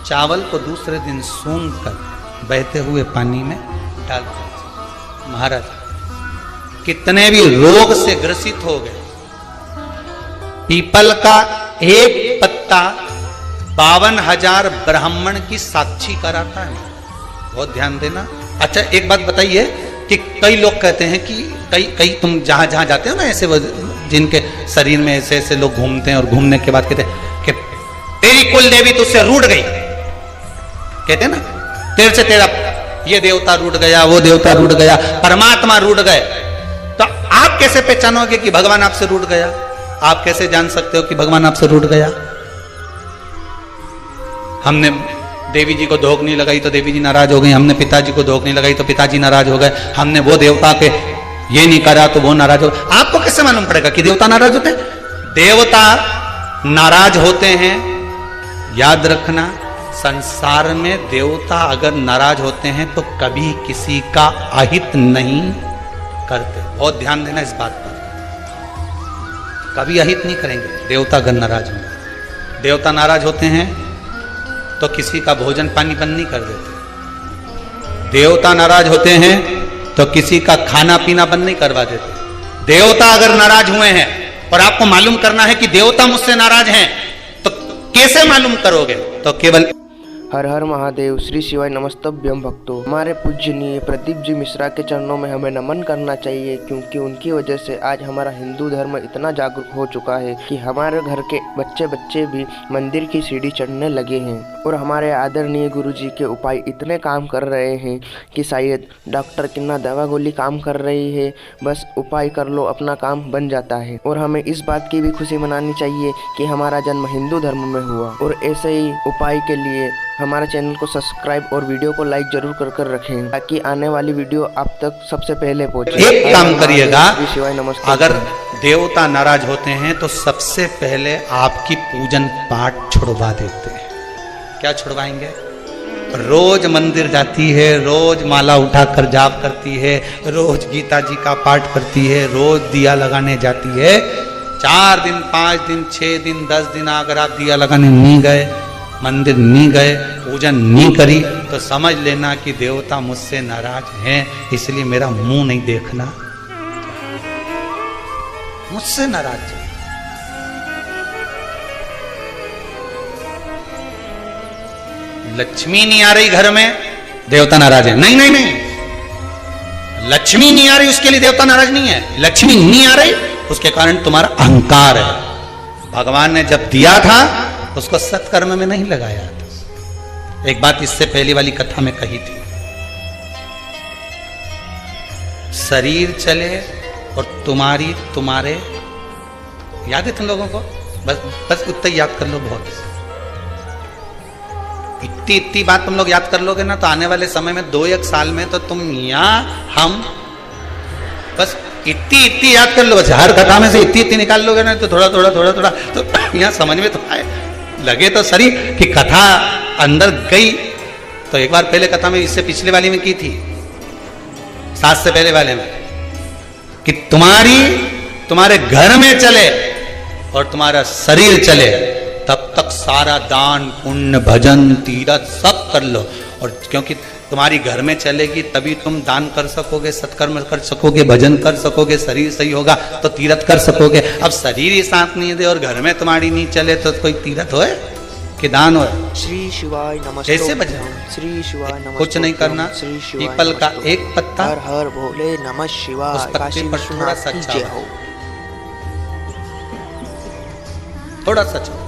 चावल को दूसरे दिन सूंघ कर बहते हुए पानी में डाल दिया। महाराज कितने भी रोग से ग्रसित हो गए, पीपल का एक पत्ता 52,000 ब्राह्मण की साक्षी कराता है। बहुत ध्यान देना। अच्छा एक बात बताइए कि कई लोग कहते हैं कि कई तुम जहां जहां जाते हो ना, ऐसे जिनके शरीर में ऐसे ऐसे लोग घूमते हैं और घूमने के बाद कहते हैं कि तेरी कुल देवी तुझसे रूठ गई, कहते हैं ना, तेरे से तेरा ये देवता रूठ गया, वो देवता रूठ गया, परमात्मा रूठ गए। तो आप कैसे पहचानोगे कि भगवान आपसे रूठ गया? आप कैसे जान सकते हो कि भगवान आपसे रूठ गया? हमने देवी जी को धोख नहीं लगाई तो देवी जी नाराज हो गई, हमने पिताजी को धोख नहीं लगाई तो पिताजी नाराज हो गए, हमने वो देवता के ये नहीं करा तो वो नाराज हो गए। आपको कैसे मालूम पड़ेगा कि देवता नाराज होते हैं? देवता नाराज होते हैं। याद रखना, संसार में देवता अगर नाराज होते हैं तो कभी किसी का अहित नहीं करते। बहुत ध्यान देना इस बात पर, कभी अहित नहीं करेंगे देवता अगर नाराज होंगे। देवता नाराज होते हैं तो किसी का भोजन पानी बंद नहीं कर देते। देवता नाराज होते हैं तो किसी का खाना पीना बंद नहीं करवा देते। देवता अगर नाराज हुए हैं और आपको मालूम करना है कि देवता मुझसे नाराज हैं, तो कैसे मालूम करोगे? तो केवल हर हर महादेव, श्री शिवाय नमस्तभ्यम भक्तों। हमारे पूजनीय प्रदीप जी मिश्रा के चरणों में हमें नमन करना चाहिए, क्योंकि उनकी वजह से आज हमारा हिंदू धर्म इतना जागरूक हो चुका है कि हमारे घर के बच्चे भी मंदिर की सीढ़ी चढ़ने लगे हैं। और हमारे आदरणीय गुरु जी के उपाय इतने काम कर रहे हैं कि शायद डॉक्टर की ना दवा गोली काम कर रही है, बस उपाय कर लो अपना काम बन जाता है। और हमें इस बात की भी खुशी मनानी चाहिए कि हमारा जन्म हिंदू धर्म में हुआ। और ऐसे ही उपाय के लिए हमारे चैनल को सब्सक्राइब और वीडियो को लाइक जरूर कर रखें, ताकि आने वाली वीडियो आप तक सबसे पहले पहुंचे। एक काम करिएगा, नमस्कार। अगर देवता नाराज होते हैं तो सबसे पहले आपकी पूजन पाठ छुड़वा देते हैं। क्या छुड़वाएंगे? रोज मंदिर जाती है, रोज माला उठाकर जाप करती है, रोज गीता जी का पाठ करती है, रोज दिया लगाने जाती है। 4 दिन 5 दिन 6 दिन 10 दिन अगर आप दिया लगाने नहीं गए, मंदिर नहीं गए, पूजन नहीं करी, तो समझ लेना कि देवता मुझसे नाराज हैं, इसलिए मेरा मुंह नहीं देखना, मुझसे नाराज है। लक्ष्मी नहीं आ रही घर में, देवता नाराज है। नहीं नहीं नहीं, लक्ष्मी नहीं आ रही उसके लिए देवता नाराज नहीं है। लक्ष्मी नहीं आ रही उसके कारण तुम्हारा अहंकार है। भगवान ने जब दिया था उसको सत्कर्म में नहीं लगाया था। एक बात इससे पहली वाली कथा में कही थी, शरीर चले और तुम्हारे याद है तुम लोगों को? बस उतना याद कर लो। बहुत इतनी बात तुम लोग याद कर लोगे ना, तो आने वाले समय में 2-1 साल में तो तुम हम बस इतनी याद कर लो। बस हर कथा में से इतनी निकाल लोगे ना, तो थोड़ा तो यहाँ समझ में तो आए, लगे तो सही कि कथा अंदर गई। तो एक बार पहले कथा में, इससे पिछले वाली में की थी, 7 से पहले वाले में, कि तुम्हारे घर में चले और तुम्हारा शरीर चले, तब तक सारा दान पुण्य भजन तीरथ सब कर लो। और क्योंकि तुम्हारी घर में चलेगी तभी तुम दान कर सकोगे, सत्कर्म कर सकोगे, भजन कर सकोगे, शरीर सही होगा तो तीरथ कर सकोगे। अब शरीर ही साथ नहीं दे और घर में तुम्हारी नहीं चले तो कोई तीरथ होए कि दान होए? श्री शिवाय नमस्ते। कैसे बजे? श्री शिवाय नमस्ते। कुछ नहीं करना, पीपल का एक पत्ता, हर हर भोले नमः शिवाय, उस पत्ते पर थोड़ा सा चावल, थोड़ा सा चावल।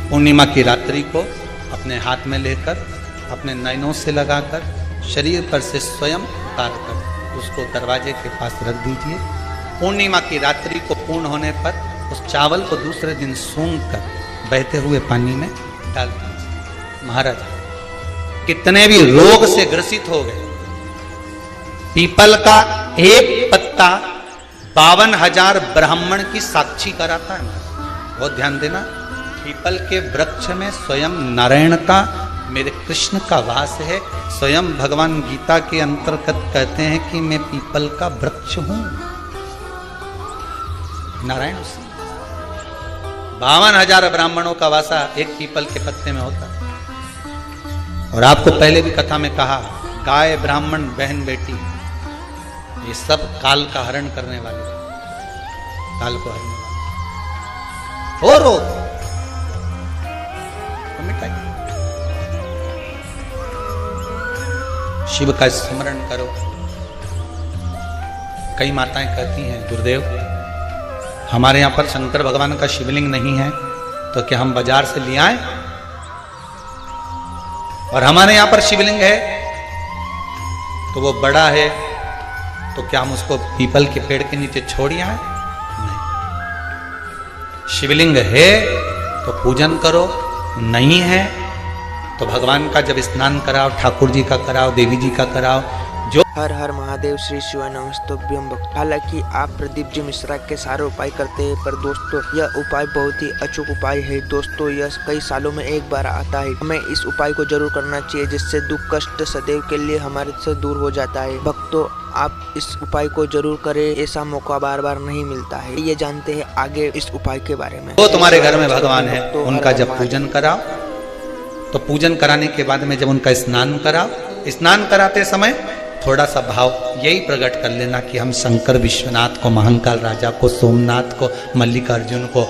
पूर्णिमा की रात्रि को अपने हाथ में लेकर, अपने नयनों से लगाकर, शरीर पर से स्वयं उतार कर उसको दरवाजे के पास रख दीजिए। पूर्णिमा की रात्रि को पूर्ण होने पर उस चावल को दूसरे दिन सूंघ कर बहते हुए पानी में डाल दीजिए। महाराज कितने भी रोग से ग्रसित हो गए, पीपल का एक पत्ता 52,000 ब्राह्मण की साक्षी कराता है। बहुत ध्यान देना, पीपल के वृक्ष में स्वयं नारायण का, मेरे कृष्ण का वास है। स्वयं भगवान गीता के अंतर्गत कहते हैं कि मैं पीपल का वृक्ष हूं। नारायण 52,000 ब्राह्मणों का वासा एक पीपल के पत्ते में होता। और आपको पहले भी कथा में कहा, गाय, ब्राह्मण, बहन, बेटी, ये सब काल का हरण करने वाले, काल को हरने वाले। और तो मिटाइए। शिव का स्मरण करो। कई माताएं कहती हैं, गुरुदेव हमारे यहां पर शंकर भगवान का शिवलिंग नहीं है, तो क्या हम बाजार से ले आए? और हमारे यहां पर शिवलिंग है तो वो बड़ा है, तो क्या हम उसको पीपल के पेड़ के नीचे छोड़ आए? नहीं। शिवलिंग है तो पूजन करो, नहीं है तो भगवान का जब स्नान कराओ, ठाकुर जी का कराओ, देवी जी का कराओ। जो हर हर महादेव, श्री शिवाय नमस्तुभ्यं भक्त। हालांकि आप प्रदीप जी मिश्रा के सारे उपाय करते हैं, पर दोस्तों यह उपाय बहुत ही अचूक उपाय है। दोस्तों यह कई सालों में एक बार आता है। हमें इस उपाय को जरूर करना चाहिए, जिससे दुख कष्ट सदैव के लिए हमारे से दूर हो जाता है। भक्तों आप इस उपाय को जरूर करें, ऐसा मौका बार बार नहीं मिलता है। ये जानते हैं आगे इस उपाय के बारे में। तो तुम्हारे घर में भगवान है, उनका जब पूजन कराओ, तो पूजन कराने के बाद में जब उनका स्नान कराओ, स्नान कराते समय थोड़ा सा भाव यही प्रकट कर लेना कि हम शंकर विश्वनाथ को, महाकाल राजा को, सोमनाथ को, मल्लिकार्जुन को,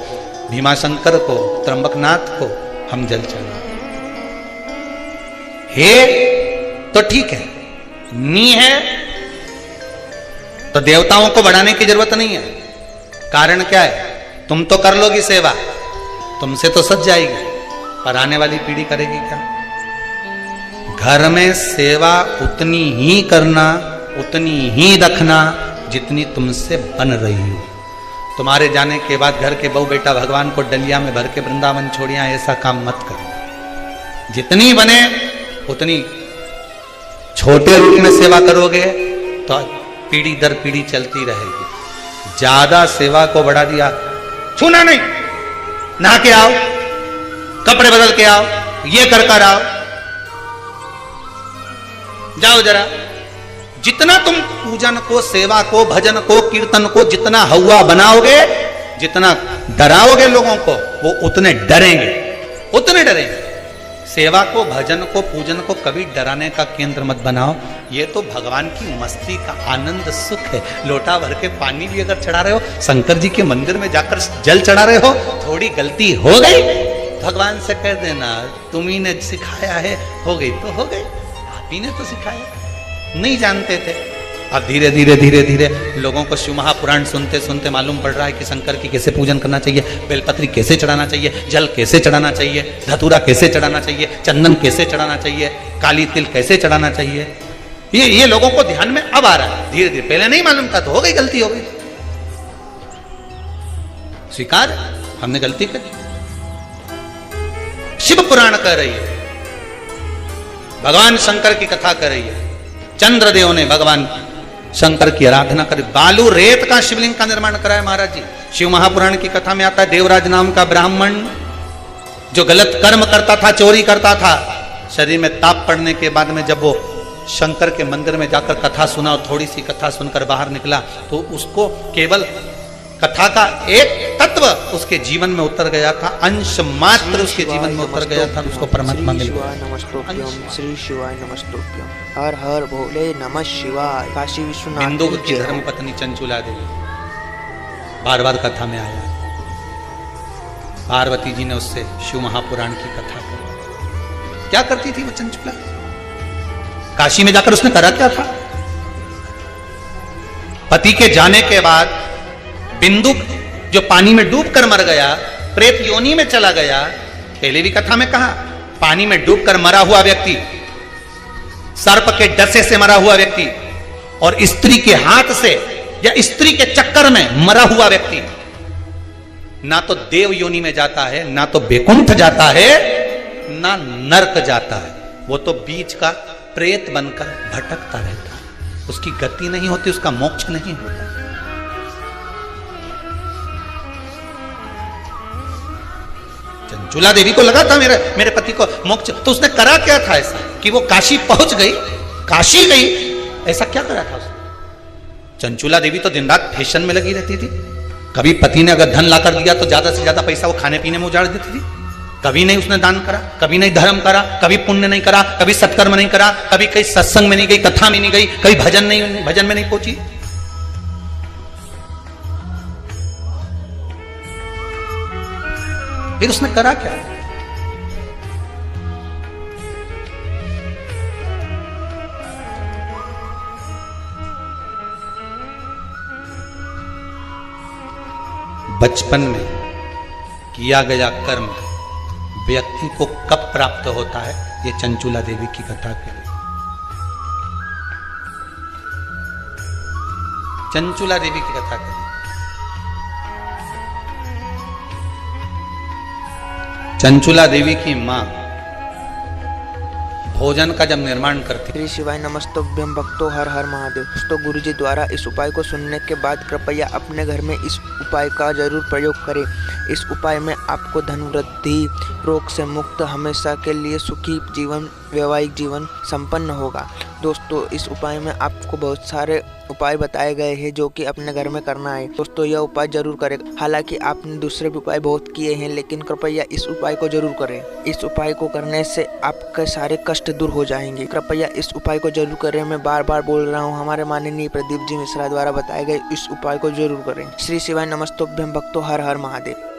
भीमाशंकर को, त्र्यंबकनाथ को हम जल चढ़ा। हे तो ठीक है, नी है तो देवताओं को बढ़ाने की जरूरत नहीं है। कारण क्या है? तुम तो कर लोगी सेवा, तुमसे तो सज जाएगी, पर आने वाली पीढ़ी करेगी क्या? घर में सेवा उतनी ही करना, उतनी ही रखना जितनी तुमसे बन रही हो। तुम्हारे जाने के बाद घर के बहू बेटा भगवान को डलिया में भर के वृंदावन छोड़िया, ऐसा काम मत करो। जितनी बने उतनी छोटे रूप में सेवा करोगे तो पीढ़ी दर पीढ़ी चलती रहेगी। ज्यादा सेवा को बढ़ा दिया, छूना नहीं, नहा के आओ, कपड़े बदल के आओ, ये कर आओ, जाओ जरा। जितना तुम पूजन को, सेवा को, भजन को, कीर्तन को जितना हवा बनाओगे, जितना डराओगे लोगों को, वो उतने डरेंगे, उतने डरेंगे। सेवा को, भजन को, पूजन को कभी डराने का केंद्र मत बनाओ। ये तो भगवान की मस्ती का आनंद सुख है। लोटा भर के पानी भी अगर चढ़ा रहे हो, शंकर जी के मंदिर में जाकर जल चढ़ा रहे हो, थोड़ी गलती हो गई, भगवान से कह देना तुम्ही ने सिखाया है, हो गई तो हो गई, आप ही ने तो सिखाया, नहीं जानते थे। अब धीरे धीरे धीरे धीरे लोगों को शिव महापुराण सुनते सुनते मालूम पड़ रहा है कि शंकर की कैसे पूजन करना चाहिए, बेलपत्री कैसे चढ़ाना चाहिए, जल कैसे चढ़ाना चाहिए, धतूरा कैसे चढ़ाना चाहिए, चंदन कैसे चढ़ाना चाहिए, काली तिल कैसे चढ़ाना चाहिए। ये लोगों को ध्यान में अब आ रहा है धीरे धीरे। पहले नहीं मालूम था तो हो गई, गलती हो गई, स्वीकार, हमने गलती करी। शिव पुराण कह रही है, भगवान शंकर की कथा कर रही है। चंद्रदेव ने भगवान शंकर की आराधना करी, बालू रेत का शिवलिंग का निर्माण कराया महाराज जी। शिव महापुराण की कथा में आता है, देवराज नाम का ब्राह्मण जो गलत कर्म करता था, चोरी करता था, शरीर में ताप पड़ने के बाद में जब वो शंकर के मंदिर में जाकर कथा सुना और थोड़ी सी कथा सुनकर बाहर निकला, तो उसको केवल कथा का एक तत्व उसके जीवन में उतर गया था, अंश मात्र उसके जीवन में उतर गया था, उसको परमात्मा मिल गया। श्री शिवाय नमस्तुभ्यं। हर हर भोले नमः शिवाय। काशी विश्वनाथ बिंदु की धर्म पत्नी चंचुला देवी बार बार कथा में आया। पार्वती जी ने उससे शिव महापुराण की कथा की। क्या करती थी वो चंचुला? काशी में जाकर उसने करा क्या था? पति के जाने के बाद बिंदु जो पानी में डूबकर मर गया, प्रेत योनि में चला गया। पहले भी कथा में कहा, पानी में डूबकर मरा हुआ व्यक्ति, सर्प के डसे से मरा हुआ व्यक्ति और स्त्री के हाथ से या स्त्री के चक्कर में मरा हुआ व्यक्ति ना तो देव योनि में जाता है, ना तो बैकुंठ जाता है, ना नरक जाता है। वो तो बीच का प्रेत बनकर भटकता रहता है, उसकी गति नहीं होती, उसका मोक्ष नहीं होता। चंचुला देवी को लगा था मेरे पति को मोक्ष, तो उसने करा क्या था ऐसा कि वो काशी पहुंच गई, काशी गई, ऐसा क्या करा था उसने? चंचुला देवी तो दिन रात फैशन में लगी रहती थी, कभी पति ने अगर धन ला कर दिया तो ज्यादा से ज्यादा पैसा वो खाने पीने में उजाड़ देती थी। कभी नहीं उसने दान करा, कभी नहीं धर्म करा, कभी पुण्य नहीं करा, कभी सत्कर्म नहीं करा, कभी कहीं सत्संग में नहीं गई, कथा में नहीं गई, कभी भजन में नहीं पहुंची। फिर उसने करा क्या? बचपन में किया गया कर्म व्यक्ति को कब प्राप्त होता है, ये चंचुला देवी की कथा के लिए। चंचुला देवी की कथा के लिए चंचुला देवी की मां भोजन का जब निर्माण करती। श्री शिवाय नमस्तुभ्यं भक्तो हर हर महादेव। दोस्तों, गुरुजी द्वारा इस उपाय को सुनने के बाद कृपया अपने घर में इस उपाय का जरूर प्रयोग करें। इस उपाय में आपको धन वृद्धि, रोग से मुक्त, हमेशा के लिए सुखी जीवन, वैवाहिक जीवन संपन्न होगा। दोस्तों, इस उपाय में आपको बहुत सारे उपाय बताए गए हैं जो कि अपने घर में करना है। दोस्तों, यह उपाय जरूर करें। हालांकि आपने दूसरे भी उपाय बहुत किए हैं, लेकिन कृपया इस उपाय को जरूर करें। इस उपाय को करने से आपके सारे कष्ट दूर हो जाएंगे। कृपया इस उपाय को जरूर करें। मैं बार बार बोल रहा हूँ, हमारे माननीय प्रदीप जी मिश्रा द्वारा बताए गए इस उपाय को जरूर करें। श्री शिवाय नमस्तुभ्यं भक्तो हर हर महादेव।